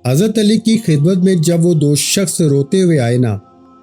حضرت علی کی خدمت میں جب وہ دو شخص روتے ہوئے آئے نا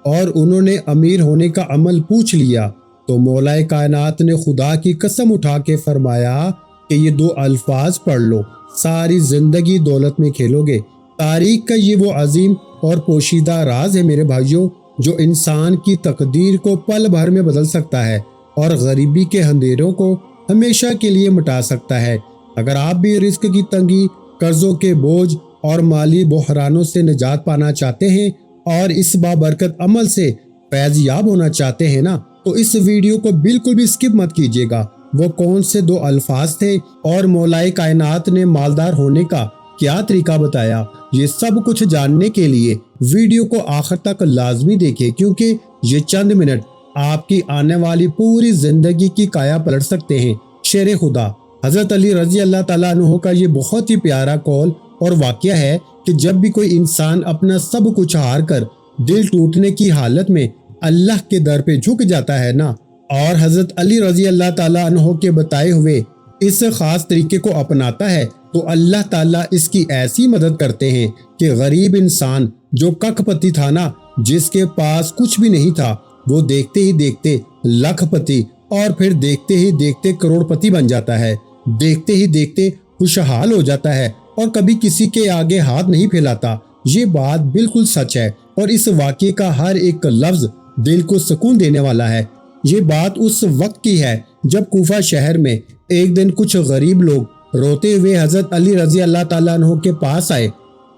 اور انہوں نے امیر ہونے کا عمل پوچھ لیا تو مولا کائنات نے خدا کی قسم اٹھا کے فرمایا کہ یہ دو الفاظ پڑھ لو، ساری زندگی دولت میں کھیلو گے۔ تاریخ کا یہ وہ عظیم اور پوشیدہ راز ہے میرے بھائیوں، جو انسان کی تقدیر کو پل بھر میں بدل سکتا ہے اور غریبی کے اندھیروں کو ہمیشہ کے لیے مٹا سکتا ہے۔ اگر آپ بھی رزق کی تنگی، قرضوں کے بوجھ اور مالی بحرانوں سے نجات پانا چاہتے ہیں اور اس بابرکت عمل سے فیض یاب ہونا چاہتے ہیں نا، تو اس ویڈیو کو بالکل بھی سکپ مت کیجیے گا۔ وہ کون سے دو الفاظ تھے اور مولا کائنات نے مالدار ہونے کا کیا طریقہ بتایا، یہ سب کچھ جاننے کے لیے ویڈیو کو آخر تک لازمی دیکھیں، کیونکہ یہ چند منٹ آپ کی آنے والی پوری زندگی کی کایا پلٹ سکتے ہیں۔ شیر خدا حضرت علی رضی اللہ تعالیٰ عنہ کا یہ بہت ہی پیارا قول اور واقعہ ہے کہ جب بھی کوئی انسان اپنا سب کچھ ہار کر دل ٹوٹنے کی حالت میں اللہ کے در پہ جھک جاتا ہے نا، اور حضرت علی رضی اللہ تعالیٰ عنہ کے بتائے ہوئے اس خاص طریقے کو اپناتا ہے، تو اللہ تعالیٰ اس کی ایسی مدد کرتے ہیں کہ غریب انسان جو ککھ پتی تھا نا، جس کے پاس کچھ بھی نہیں تھا، وہ دیکھتے ہی دیکھتے لاکھ پتی اور پھر دیکھتے ہی دیکھتے کروڑ پتی بن جاتا ہے، دیکھتے ہی دیکھتے خوشحال ہو جاتا ہے اور کبھی کسی کے آگے ہاتھ نہیں پھیلاتا۔ یہ بات بالکل سچ ہے اور اس واقعے کا ہر ایک لفظ دل کو سکون دینے والا ہے۔ یہ بات اس وقت کی ہے جب کوفہ شہر میں ایک دن کچھ غریب لوگ روتے ہوئے حضرت علی رضی اللہ تعالیٰ عنہ کے پاس آئے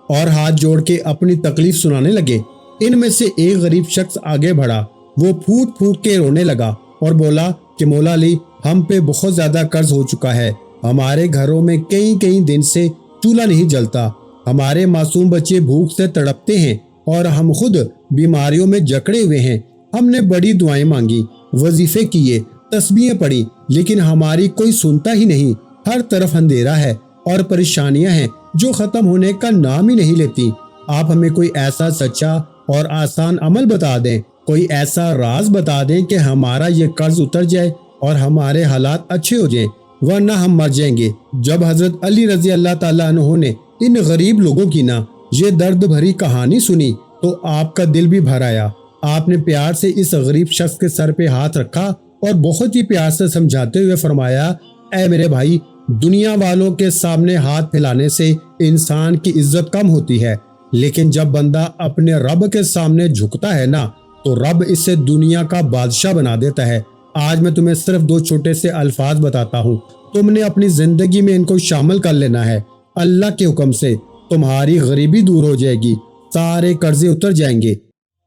اور ہاتھ جوڑ کے اپنی تکلیف سنانے لگے۔ ان میں سے ایک غریب شخص آگے بڑھا، وہ پھوٹ پھوٹ کے رونے لگا اور بولا کہ مولا علی، ہم پہ بہت زیادہ قرض ہو چکا ہے، ہمارے گھروں میں کئی دن سے چولہا نہیں جلتا، ہمارے معصوم بچے بھوک سے تڑپتے ہیں اور ہم خود بیماریوں میں جکڑے ہوئے ہیں۔ ہم نے بڑی دعائیں مانگی، وظیفے کیے، تسبیحیں پڑھی، لیکن ہماری کوئی سنتا ہی نہیں۔ ہر طرف اندھیرا ہے اور پریشانیاں ہیں جو ختم ہونے کا نام ہی نہیں لیتی۔ آپ ہمیں کوئی ایسا سچا اور آسان عمل بتا دیں، کوئی ایسا راز بتا دیں کہ ہمارا یہ قرض اتر جائے اور ہمارے حالات اچھے ہو جائیں، ورنہ ہم مر جائیں گے۔ جب حضرت علی رضی اللہ تعالیٰ عنہ نے ان غریب لوگوں کی نا یہ درد بھری کہانی سنی تو آپ کا دل بھی بھر آیا۔ آپ نے پیار سے اس غریب شخص کے سر پہ ہاتھ رکھا اور بہت ہی پیار سے سمجھاتے ہوئے فرمایا، اے میرے بھائی، دنیا والوں کے سامنے ہاتھ پھیلانے سے انسان کی عزت کم ہوتی ہے، لیکن جب بندہ اپنے رب کے سامنے جھکتا ہے نا تو رب اسے دنیا کا بادشاہ بنا دیتا ہے۔ آج میں تمہیں صرف دو چھوٹے سے الفاظ بتاتا ہوں، تم نے اپنی زندگی میں ان کو شامل کر لینا ہے۔ اللہ کے حکم سے تمہاری غریبی دور ہو جائے گی، سارے قرضے اتر جائیں گے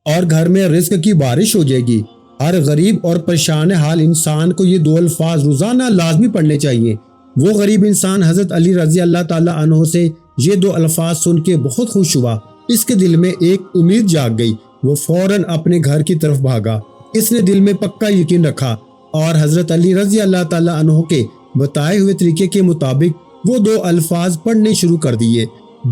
اور گھر میں رزق کی بارش ہو جائے گی۔ ہر غریب اور پریشان حال انسان کو یہ دو الفاظ روزانہ لازمی پڑھنے چاہیے۔ وہ غریب انسان حضرت علی رضی اللہ تعالیٰ عنہ سے یہ دو الفاظ سن کے بہت خوش ہوا، اس کے دل میں ایک امید جاگ گئی۔ وہ فوراً اپنے گھر کی طرف بھاگا۔ اس نے دل میں پکا یقین رکھا اور حضرت علی رضی اللہ تعالیٰ عنہ کے بتائے ہوئے طریقے کے مطابق وہ دو الفاظ پڑھنے شروع کر دیے۔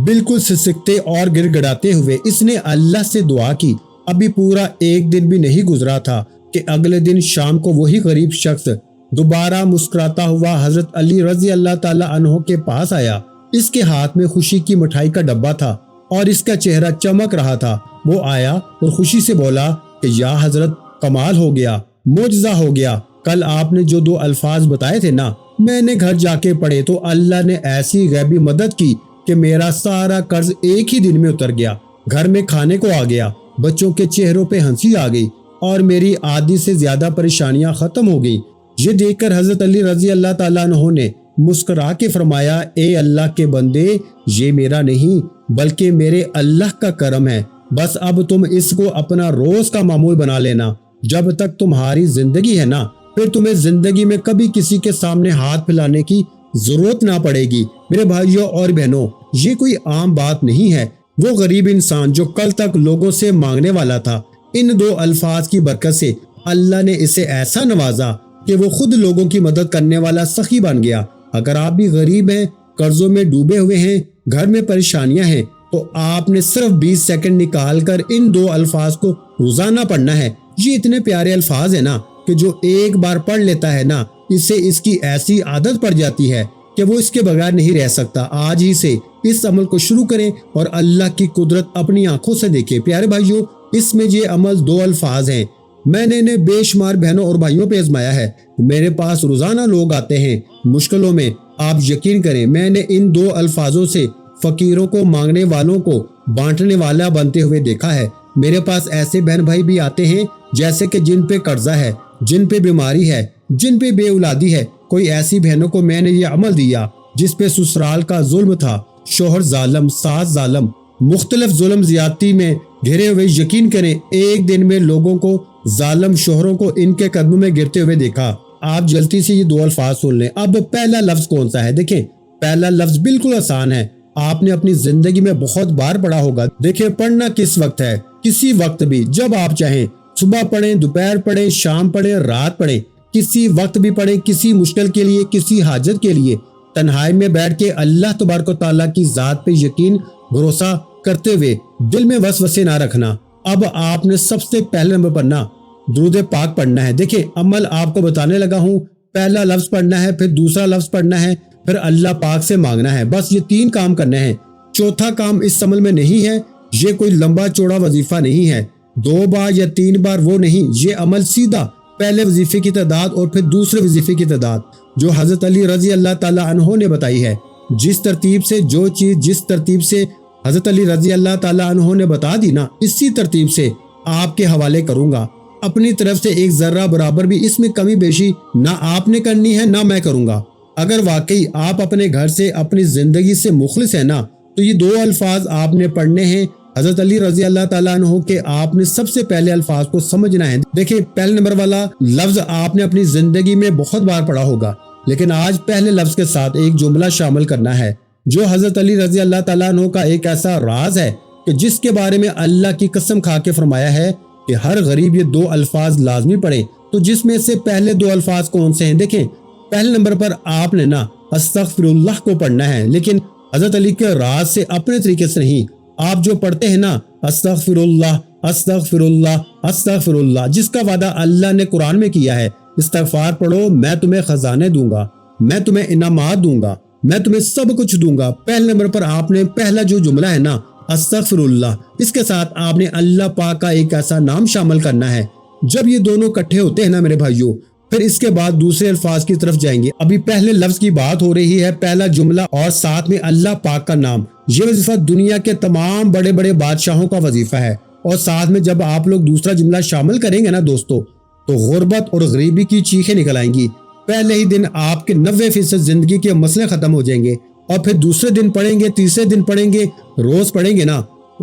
بالکل سسکتے اور گڑ گڑاتے ہوئے اس نے اللہ سے دعا کی۔ ابھی پورا ایک دن بھی نہیں گزرا تھا کہ اگلے دن شام کو وہی غریب شخص دوبارہ مسکراتا ہوا حضرت علی رضی اللہ تعالیٰ عنہ کے پاس آیا۔ اس کے ہاتھ میں خوشی کی مٹھائی کا ڈبہ تھا اور اس کا چہرہ چمک رہا تھا۔ وہ آیا اور خوشی سے بولا کہ یا حضرت، کمال ہو گیا، معجزہ ہو گیا۔ کل آپ نے جو دو الفاظ بتائے تھے نا، میں نے گھر جا کے پڑھے تو اللہ نے ایسی غیبی مدد کی کہ میرا سارا قرض ایک ہی دن میں اتر گیا، گھر میں کھانے کو آ گیا، بچوں کے چہروں پہ ہنسی آ گئی اور میری آدھی سے زیادہ پریشانیاں ختم ہو گئیں۔ یہ دیکھ کر حضرت علی رضی اللہ تعالیٰ عنہ نے مسکرا کے فرمایا، اے اللہ کے بندے، یہ میرا نہیں بلکہ میرے اللہ کا کرم ہے، بس اب تم اس کو اپنا روز کا معمول بنا لینا۔ جب تک تمہاری زندگی ہے نا، پھر تمہیں زندگی میں کبھی کسی کے سامنے ہاتھ پھیلانے کی ضرورت نہ پڑے گی۔ میرے بھائیوں اور بہنوں، یہ کوئی عام بات نہیں ہے۔ وہ غریب انسان جو کل تک لوگوں سے مانگنے والا تھا، ان دو الفاظ کی برکت سے اللہ نے اسے ایسا نوازا کہ وہ خود لوگوں کی مدد کرنے والا سخی بن گیا۔ اگر آپ بھی غریب ہیں، قرضوں میں ڈوبے ہوئے ہیں، گھر میں پریشانیاں ہیں، تو آپ نے صرف 20 سیکنڈ نکال کر ان دو الفاظ کو روزانہ پڑھنا ہے۔ یہ اتنے پیارے الفاظ ہیں نا کہ جو ایک بار پڑھ لیتا ہے نا، اسے اس کی ایسی عادت پڑ جاتی ہے کہ وہ اس کے بغیر نہیں رہ سکتا۔ آج ہی سے اس عمل کو شروع کریں اور اللہ کی قدرت اپنی آنکھوں سے دیکھیں۔ پیارے بھائیوں، اس میں یہ عمل 2 الفاظ ہیں۔ میں نے انہیں بے شمار بہنوں اور بھائیوں پہ آزمایا ہے۔ میرے پاس روزانہ لوگ آتے ہیں مشکلوں میں۔ آپ یقین کریں، میں نے ان 2 الفاظوں سے فقیروں کو، مانگنے والوں کو بانٹنے والا بنتے ہوئے دیکھا ہے۔ میرے پاس ایسے بہن بھائی بھی آتے ہیں جیسے کہ جن پہ قرضہ ہے، جن پہ بیماری ہے، جن پہ بے اولادی ہے۔ کوئی ایسی بہنوں کو میں نے یہ عمل دیا جس پہ سسرال کا ظلم تھا، شوہر ظالم، ساس ظالم، مختلف ظلم زیادتی میں گھرے ہوئے۔ یقین کریں، ایک دن میں لوگوں کو، ظالم شوہروں کو ان کے قدموں میں گرتے ہوئے دیکھا۔ آپ جلدی سے یہ 2 الفاظ سن لیں۔ اب پہلا لفظ کون سا ہے؟ دیکھیں، پہلا لفظ بالکل آسان ہے، آپ نے اپنی زندگی میں بہت بار پڑھا ہوگا۔ دیکھیں، پڑھنا کس وقت ہے؟ کسی وقت بھی، جب آپ چاہیں، صبح پڑھیں، دوپہر پڑھیں، شام پڑھیں، رات پڑھیں، کسی وقت بھی پڑھیں، کسی مشکل کے لیے، کسی حاجت کے لیے، تنہائی میں بیٹھ کے اللہ تبارک و تعالیٰ کی ذات پہ یقین بھروسہ کرتے ہوئے دل میں وسوسے نہ رکھنا۔ اب آپ نے سب سے پہلے نمبر پر نا درود پاک پڑھنا ہے۔ دیکھیں، عمل آپ کو بتانے لگا ہوں۔ پہلا لفظ پڑھنا ہے، پھر دوسرا لفظ پڑھنا ہے، پھر اللہ پاک سے مانگنا ہے۔ بس یہ 3 کام کرنے ہیں۔ چوتھا کام اس عمل میں نہیں ہے۔ یہ کوئی لمبا چوڑا وظیفہ نہیں ہے، 2 بار یا 3 بار وہ نہیں۔ یہ عمل سیدھا پہلے وظیفے کی تعداد اور پھر دوسرے وظیفے کی تعداد جو حضرت علی رضی اللہ تعالیٰ عنہ نے بتائی ہے، جس ترتیب سے جو چیز جس ترتیب سے حضرت علی رضی اللہ تعالیٰ عنہ نے بتا دی نا، اسی ترتیب سے آپ کے حوالے کروں گا۔ اپنی طرف سے ایک ذرہ برابر بھی اس میں کمی بیشی نہ آپ نے کرنی ہے، نہ میں کروں گا۔ اگر واقعی آپ اپنے گھر سے، اپنی زندگی سے مخلص ہیں نا، تو یہ 2 الفاظ آپ نے پڑھنے ہیں حضرت علی رضی اللہ تعالیٰ عنہ کے۔ آپ نے سب سے پہلے الفاظ کو سمجھنا ہے۔ دیکھیں، پہلے نمبر والا لفظ آپ نے اپنی زندگی میں بہت بار پڑھا ہوگا، لیکن آج پہلے لفظ کے ساتھ ایک جملہ شامل کرنا ہے جو حضرت علی رضی اللہ تعالیٰ عنہ کا ایک ایسا راز ہے کہ جس کے بارے میں اللہ کی قسم کھا کے فرمایا ہے کہ ہر غریب یہ 2 الفاظ لازمی پڑھے۔ تو جس میں سے پہلے 2 الفاظ کون سے ہیں؟ دیکھیں، پہلے نمبر پر آپ نے نا استغفر اللہ کو پڑھنا ہے، لیکن حضرت علی کے راز سے اپنے طریقے سے نہیں۔ آپ جو پڑھتے ہیں نا استغفر اللہ، استغفر اللہ، استغفر اللہ، جس کا وعدہ اللہ نے قرآن میں کیا ہے، استغفار پڑھو، میں تمہیں خزانے دوں گا، میں تمہیں انعامات دوں گا، میں تمہیں سب کچھ دوں گا۔ پہلے نمبر پر آپ نے پہلا جو جملہ ہے نا استغفر اللہ، اس کے ساتھ آپ نے اللہ پاک کا ایک ایسا نام شامل کرنا ہے۔ جب یہ دونوں اکٹھے ہوتے ہیں نا میرے بھائیوں، پھر اس کے بعد دوسرے الفاظ کی طرف جائیں گے۔ ابھی پہلے لفظ کی بات ہو رہی ہے، پہلا جملہ اور ساتھ میں اللہ پاک کا نام۔ یہ وظیفہ دنیا کے تمام بڑے بڑے بادشاہوں کا وظیفہ ہے، اور ساتھ میں جب آپ لوگ دوسرا جملہ شامل کریں گے نا دوستو، تو غربت اور غریبی کی چیخیں نکل آئیں گی۔ پہلے ہی دن آپ کے 90% زندگی کے مسئلے ختم ہو جائیں گے، اور پھر دوسرے دن پڑھیں گے، تیسرے دن پڑھیں گے، روز پڑھیں گے نا،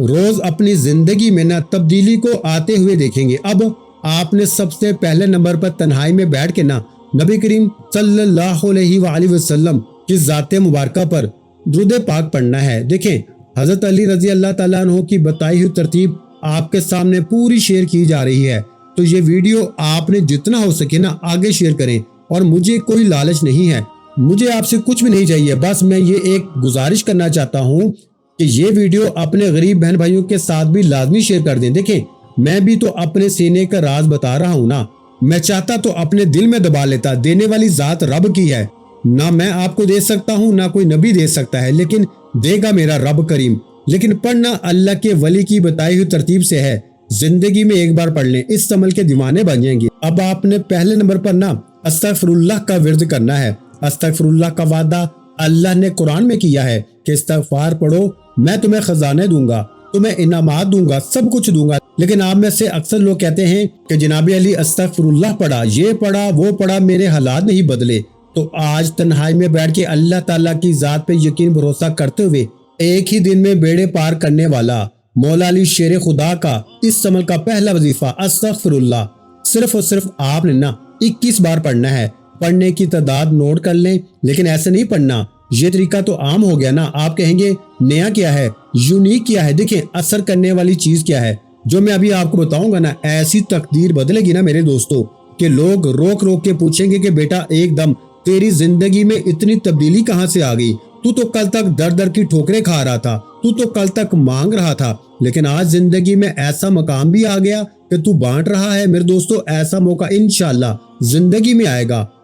روز اپنی زندگی میں نا تبدیلی کو آتے ہوئے دیکھیں گے۔ اب آپ نے سب سے پہلے نمبر پر تنہائی میں بیٹھ کے نا نبی کریم صلی اللہ علیہ وآلہ وسلم کی ذات مبارکہ پر درود پاک پڑھنا ہے۔ دیکھیں، حضرت علی رضی اللہ تعالیٰ عنہ کی بتائی ہوئی ترتیب آپ کے سامنے پوری شیئر کی جا رہی ہے، تو یہ ویڈیو آپ نے جتنا ہو سکے نا آگے شیئر کریں۔ اور مجھے کوئی لالچ نہیں ہے، مجھے آپ سے کچھ بھی نہیں چاہیے، بس میں یہ ایک گزارش کرنا چاہتا ہوں کہ یہ ویڈیو اپنے غریب بہن بھائیوں کے ساتھ بھی لازمی شیئر کر دیں۔ دیکھیں، میں بھی تو اپنے سینے کا راز بتا رہا ہوں نا، میں چاہتا تو اپنے دل میں دبا لیتا، دینے والی ذات رب کی ہے، نہ میں آپ کو دے سکتا ہوں، نہ کوئی نبی دے سکتا ہے، لیکن دے گا میرا رب کریم۔ لیکن پڑھنا اللہ کے ولی کی بتائی ہوئی ترتیب سے ہے، زندگی میں ایک بار پڑھ لیں، اس عمل کے دیوانے بن جائیں گے۔ اب آپ نے پہلے نمبر پر نا استغفر اللہ کا ورد کرنا ہے۔ استغفر اللہ کا وعدہ اللہ نے قرآن میں کیا ہے کہ استغفار پڑھو، میں تمہیں خزانے دوں گا، تمہیں انعامات دوں گا، سب کچھ دوں گا۔ لیکن آپ میں سے اکثر لوگ کہتے ہیں کہ جناب علی استغفر اللہ پڑھا، یہ پڑھا، وہ پڑھا، میرے حالات نہیں بدلے۔ تو آج تنہائی میں بیٹھ کے اللہ تعالیٰ کی ذات پہ یقین بھروسہ کرتے ہوئے ایک ہی دن میں بیڑے پار کرنے والا مولا علی شیر خدا کا اس عمل کا پہلا وظیفہ استغفر اللہ صرف اور صرف آپ نے نا 21 بار پڑھنا ہے۔ پڑھنے کی تعداد نوٹ کر لیں، لیکن ایسے نہیں پڑھنا، یہ طریقہ تو عام ہو گیا نا۔ آپ کہیں گے نیا کیا ہے، یونیک کیا ہے؟ دیکھیں، اثر کرنے والی چیز کیا ہے، جو میں ابھی آپ کو بتاؤں گا نا، ایسی تقدیر بدلے گی نا میرے دوستو کہ لوگ روک روک کے پوچھیں گے کہ بیٹا ایک دم تیری زندگی میں اتنی تبدیلی کہاں سے آ گئی؟ تو کل تک در در کی ٹھوکریں کھا رہا تھا، تو کل تک مانگ رہا تھا، لیکن آج زندگی میں ایسا مقام بھی آ گیا کہ تو بانٹ رہا ہے۔ میرے دوستو، ایسا موقع انشاءاللہ زندگی میں آئے گا،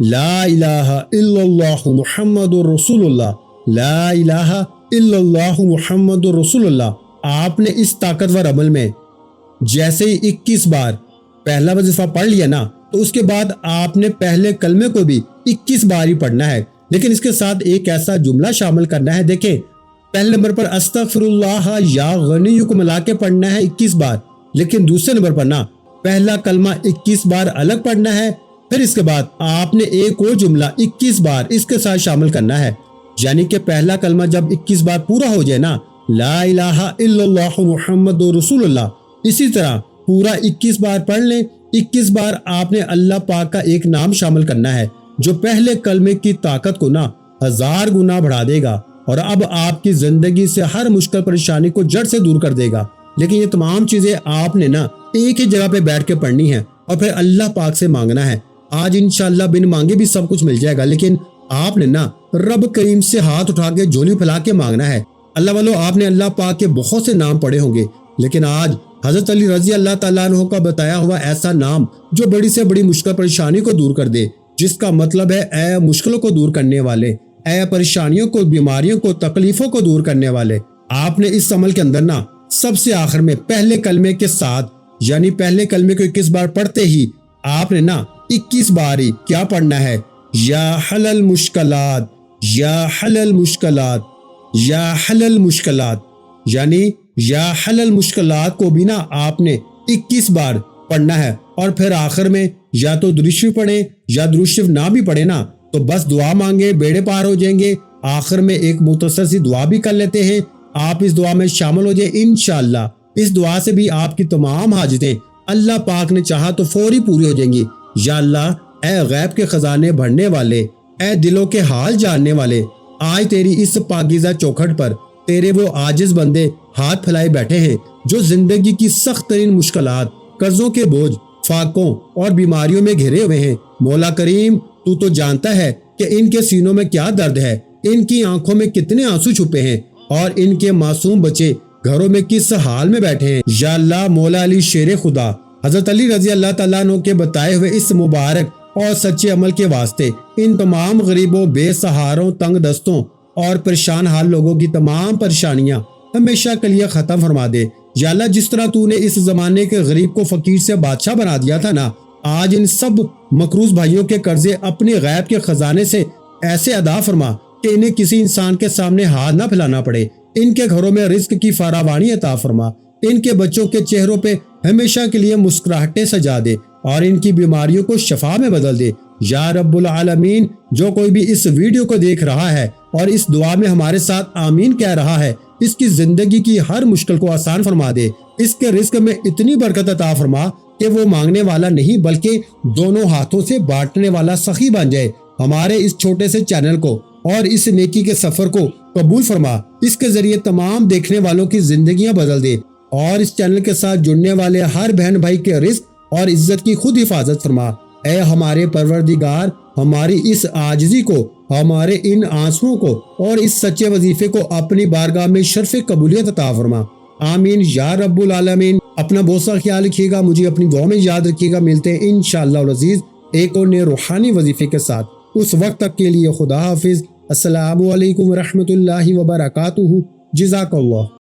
لا الہ الا اللہ محمد رسول اللہ، لا الہ الا اللہ محمد رسول اللہ۔ آپ نے اس طاقتور عمل میں جیسے ہی 21 بار پہلا وظیفہ پڑھ لیا نا، تو اس کے بعد آپ نے پہلے کلمے کو بھی 21 بار ہی پڑھنا ہے، لیکن اس کے ساتھ ایک ایسا جملہ شامل کرنا ہے۔ دیکھیں، پہلے نمبر پر استغفر اللہ یا غنی کو ملا کے پڑھنا ہے 21 بار، لیکن دوسرے نمبر پر نا پہلا کلمہ 21 بار الگ پڑھنا ہے، پھر اس کے بعد آپ نے ایک اور جملہ 21 بار اس کے ساتھ شامل کرنا ہے، یعنی کہ پہلا کلمہ جب 21 بار پورا ہو جائے نا، لا الہ الا اللہ محمد رسول اللہ، اسی طرح پورا 21 بار پڑھ لیں۔ 21 بار آپ نے اللہ پاک کا ایک نام شامل کرنا ہے جو پہلے کلمے کی طاقت کو نا 1000 گنا بڑھا دے گا، اور اب آپ کی زندگی سے ہر مشکل پریشانی کو جڑ سے دور کر دے گا۔ لیکن یہ تمام چیزیں آپ نے نا ایک ہی جگہ پہ بیٹھ کے پڑھنی ہے اور پھر اللہ پاک سے مانگنا ہے۔ آج انشاءاللہ بن مانگے بھی سب کچھ مل جائے گا، لیکن آپ نے نا رب کریم سے ہاتھ اٹھا کے جھولی پھیلا کے مانگنا ہے۔ اللہ والو، آپ نے اللہ پاک کے بہت سے نام پڑھے ہوں گے، لیکن آج حضرت علی رضی اللہ تعالیٰ عنہ کا بتایا ہوا ایسا نام جو بڑی سے بڑی مشکل پریشانی کو دور کر دے، جس کا مطلب ہے اے مشکلوں کو دور کرنے والے، اے پریشانیوں کو، بیماریوں کو، تکلیفوں کو دور کرنے والے۔ آپ نے اس عمل کے اندر نا سب سے آخر میں پہلے کلمے کے ساتھ، یعنی پہلے کلمے کو 21 بار پڑھتے ہی آپ نے نا 21 بار ہی کیا پڑھنا ہے؟ یا حل المشکلات، یا حل المشکلات، یا حل المشکلات، یعنی یا حل المشکلات کو بھی نا آپ نے 21 بار پڑھنا ہے، اور پھر آخر میں یا تو درود شریف پڑھیں یا درود شریف نہ بھی پڑھیں نا تو بس دعا مانگے، بیڑے پار ہو جائیں گے۔ آخر میں ایک مختصر سی دعا بھی کر لیتے ہیں، آپ اس دعا میں شامل ہو جائیں انشاءاللہ۔ اس دعا سے بھی آپ کی تمام حاجتیں اللہ پاک نے چاہا تو فوری پوری ہو جائیں گی۔ یا اللہ، اے غیب کے خزانے بھرنے والے، اے دلوں کے حال جاننے والے، آج تیری اس پاکیزہ چوکھٹ پر تیرے وہ عاجز بندے ہاتھ پھیلائے بیٹھے ہیں جو زندگی کی سخت ترین مشکلات، قرضوں کے بوجھ، فاقوں اور بیماریوں میں گھرے ہوئے ہیں۔ مولا کریم، تو تو جانتا ہے کہ ان کے سینوں میں کیا درد ہے، ان کی آنکھوں میں کتنے آنسو چھپے ہیں، اور ان کے معصوم بچے گھروں میں کس حال میں بیٹھے ہیں۔ یا اللہ، مولا علی شیر خدا حضرت علی رضی اللہ تعالیٰ عنہ کے بتائے ہوئے اس مبارک اور سچے عمل کے واسطے ان تمام غریبوں، بے سہاروں، تنگ دستوں اور پریشان حال لوگوں کی تمام پریشانیاں ہمیشہ کے لیے ختم فرما دے۔ یا اللہ، جس طرح تو نے اس زمانے کے غریب کو فقیر سے بادشاہ بنا دیا تھا نا، آج ان سب مقروض بھائیوں کے قرضے اپنے غیب کے خزانے سے ایسے ادا فرما کہ انہیں کسی انسان کے سامنے ہاتھ نہ پھیلانا پڑے۔ ان کے گھروں میں رزق کی فراوانی عطا فرما، ان کے بچوں کے چہروں پہ ہمیشہ کے لیے مسکراہٹیں سجا دے، اور ان کی بیماریوں کو شفا میں بدل دے۔ یا رب العالمین، جو کوئی بھی اس ویڈیو کو دیکھ رہا ہے اور اس دعا میں ہمارے ساتھ آمین کہہ رہا ہے، اس کی زندگی کی ہر مشکل کو آسان فرما دے، اس کے رزق میں اتنی برکت عطا فرما کہ وہ مانگنے والا نہیں بلکہ دونوں ہاتھوں سے بانٹنے والا سخی بن جائے۔ ہمارے اس چھوٹے سے چینل کو اور اس نیکی کے سفر کو قبول فرما، اس کے ذریعے تمام دیکھنے والوں کی زندگیاں بدل دے، اور اس چینل کے ساتھ جڑنے والے ہر بہن بھائی کے رزق اور عزت کی خود حفاظت فرما۔ اے ہمارے پروردگار، ہماری اس عاجزی کو، ہمارے ان آنسوؤں کو اور اس سچے وظیفے کو اپنی بارگاہ میں شرف قبولیت عطا فرما۔ آمین یا رب العالمین۔ اپنا بہت سا خیال رکھیے گا، مجھے اپنی دعا میں یاد رکھیے گا۔ ملتے ہیں انشاءاللہ العزیز ایک اور نئے روحانی وظیفے کے ساتھ۔ اس وقت تک کے لیے خدا حافظ۔ السلام علیکم ورحمۃ اللہ وبرکاتہ۔ جزاک اللہ۔